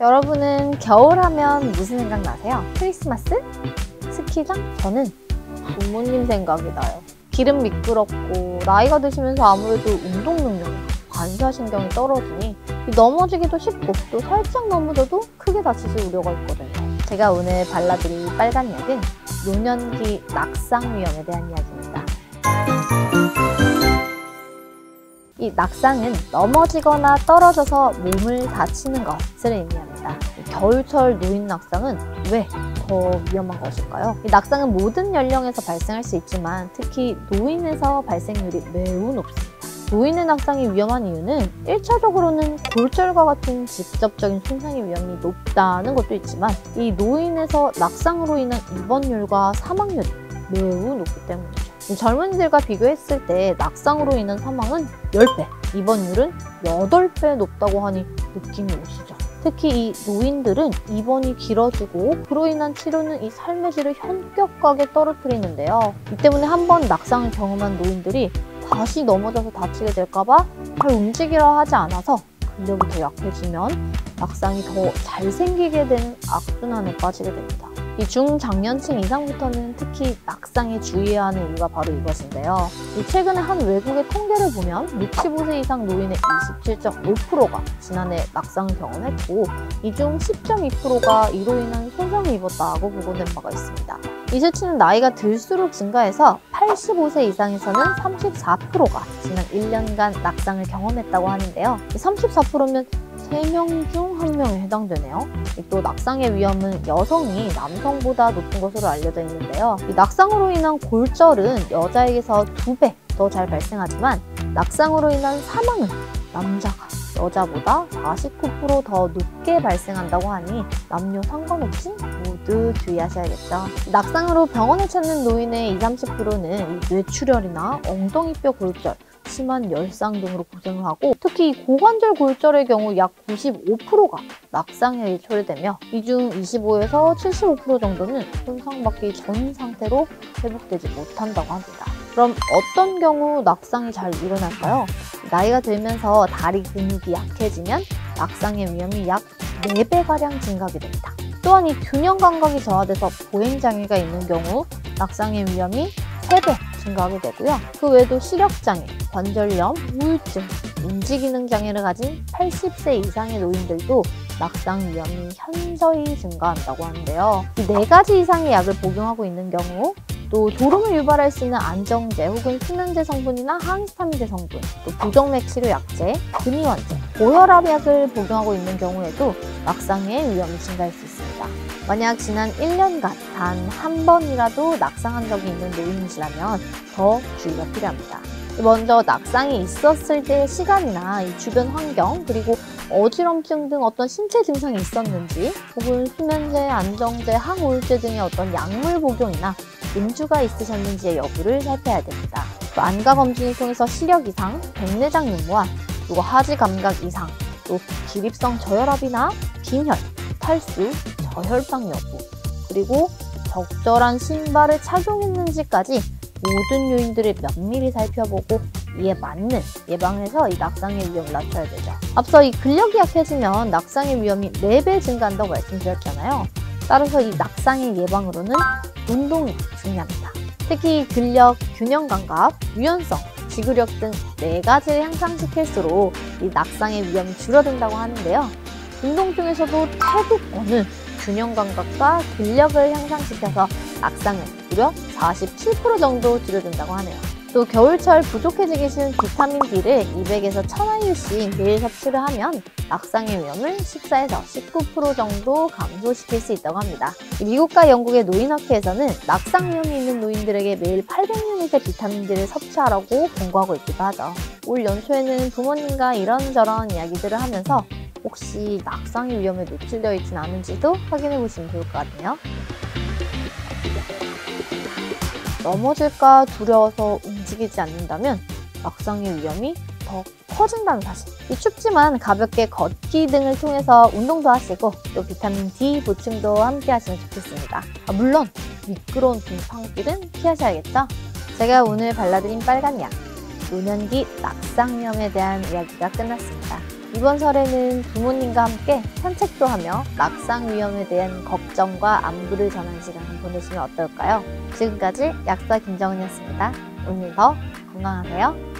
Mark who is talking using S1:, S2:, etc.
S1: 여러분은 겨울하면 무슨 생각나세요? 크리스마스? 스키장? 저는 부모님 생각이 나요. 길은 미끄럽고 나이가 드시면서 아무래도 운동 능력이 반사신경이 떨어지니 넘어지기도 쉽고 또 살짝 넘어져도 크게 다치실 우려가 있거든요. 제가 오늘 발라드릴 빨간 약은 노년기 낙상 위험에 대한 이야기입니다. 이 낙상은 넘어지거나 떨어져서 몸을 다치는 것을 의미합니다. 겨울철 노인 낙상은 왜 더 위험한 것일까요? 이 낙상은 모든 연령에서 발생할 수 있지만 특히 노인에서 발생률이 매우 높습니다. 노인의 낙상이 위험한 이유는 1차적으로는 골절과 같은 직접적인 손상의 위험이 높다는 것도 있지만 이 노인에서 낙상으로 인한 입원율과 사망률이 매우 높기 때문이죠. 젊은이들과 비교했을 때 낙상으로 인한 사망은 10배, 입원율은 8배 높다고 하니 느낌이 오시죠? 특히 이 노인들은 입원이 길어지고 그로 인한 치료는 이 삶의 질을 현격하게 떨어뜨리는데요. 이 때문에 한번 낙상을 경험한 노인들이 다시 넘어져서 다치게 될까봐 잘 움직이려 하지 않아서 근력이 더 약해지면 낙상이 더 잘 생기게 되는 악순환에 빠지게 됩니다. 이 중장년층 이상부터는 특히 낙상에 주의해야 하는 이유가 바로 이것인데요. 최근에 한 외국의 통계를 보면 65세 이상 노인의 27.5%가 지난해 낙상을 경험했고 이 중 10.2%가 이로 인한 손상을 입었다고 보고된 바가 있습니다. 이 수치는 나이가 들수록 증가해서 85세 이상에서는 34%가 지난 1년간 낙상을 경험했다고 하는데요. 34%면 3명 중 1명에 해당되네요. 또 낙상의 위험은 여성이 남성보다 높은 것으로 알려져 있는데요. 이 낙상으로 인한 골절은 여자에게서 2배 더 잘 발생하지만 낙상으로 인한 사망은 남자가 여자보다 49% 더 높게 발생한다고 하니 남녀 상관없이 모두 주의하셔야겠죠. 낙상으로 병원을 찾는 노인의 20~30%는 뇌출혈이나 엉덩이뼈 골절, 심한 열상 등으로 고생을 하고 특히 고관절 골절의 경우 약 95%가 낙상에 의해 초래되며 이 중 25에서 75% 정도는 손상받기 전 상태로 회복되지 못한다고 합니다. 그럼 어떤 경우 낙상이 잘 일어날까요? 나이가 들면서 다리 근육이 약해지면 낙상의 위험이 약 4배가량 증가하게 됩니다. 또한 이 균형 감각이 저하돼서 보행장애가 있는 경우 낙상의 위험이 3배 증가하게 되고요. 그 외에도 시력장애, 관절염, 우울증, 인지기능 장애를 가진 80세 이상의 노인들도 낙상 위험이 현저히 증가한다고 하는데요. 이 4가지 이상의 약을 복용하고 있는 경우 또 졸음을 유발할 수 있는 안정제 혹은 수면제 성분이나 항히스타민제 성분, 또 부정맥 치료 약제, 근위원제, 고혈압 약을 복용하고 있는 경우에도 낙상의 위험이 증가할 수 있습니다. 만약 지난 1년간 단 한 번이라도 낙상한 적이 있는 노인이시라면 더 주의가 필요합니다. 먼저 낙상이 있었을 때의 시간이나 이 주변 환경, 그리고 어지럼증 등 어떤 신체 증상이 있었는지 혹은 수면제, 안정제, 항우울제 등의 어떤 약물 복용이나 음주가 있으셨는지의 여부를 살펴야 됩니다. 또 안과 검진을 통해서 시력 이상, 백내장 유무와 그리고 하지 감각 이상, 또 기립성 저혈압이나 빈혈, 탈수, 저혈당 여부, 그리고 적절한 신발을 착용했는지까지 모든 요인들을 면밀히 살펴보고 이에 맞는 예방을 해서 이 낙상의 위험을 낮춰야 되죠. 앞서 이 근력이 약해지면 낙상의 위험이 4배 증가한다고 말씀드렸잖아요. 따라서 이 낙상의 예방으로는 운동이 중요합니다. 특히 근력, 균형 감각, 유연성, 지구력 등 4가지를 향상시킬수록 이 낙상의 위험이 줄어든다고 하는데요. 운동 중에서도 태국권은 균형 감각과 근력을 향상시켜서 낙상을 무려 47% 정도 줄여준다고 하네요. 또 겨울철 부족해지기 쉬운 비타민 D를 200에서 1000IU씩 매일 섭취를 하면 낙상의 위험을 14에서 19% 정도 감소시킬 수 있다고 합니다. 미국과 영국의 노인학회에서는 낙상 위험이 있는 노인들에게 매일 800ml의 비타민 D를 섭취하라고 권고하고 있기도 하죠. 올 연초에는 부모님과 이런저런 이야기들을 하면서 혹시 낙상의 위험에 노출되어 있진 않은지도 확인해 보시면 좋을 것 같네요. 넘어질까 두려워서 움직이지 않는다면 낙상의 위험이 더 커진다는 사실. 춥지만 가볍게 걷기 등을 통해서 운동도 하시고 또 비타민 D 보충도 함께 하시면 좋겠습니다. 물론 미끄러운 빙판길은 피하셔야겠죠? 제가 오늘 발라드린 빨간 약, 노년기 낙상 위험에 대한 이야기가 끝났습니다. 이번 설에는 부모님과 함께 산책도 하며 낙상 위험에 대한 걱정과 안부를 전하는 시간을 보내시면 어떨까요? 지금까지 약사 김정은이었습니다. 오늘도 건강하세요.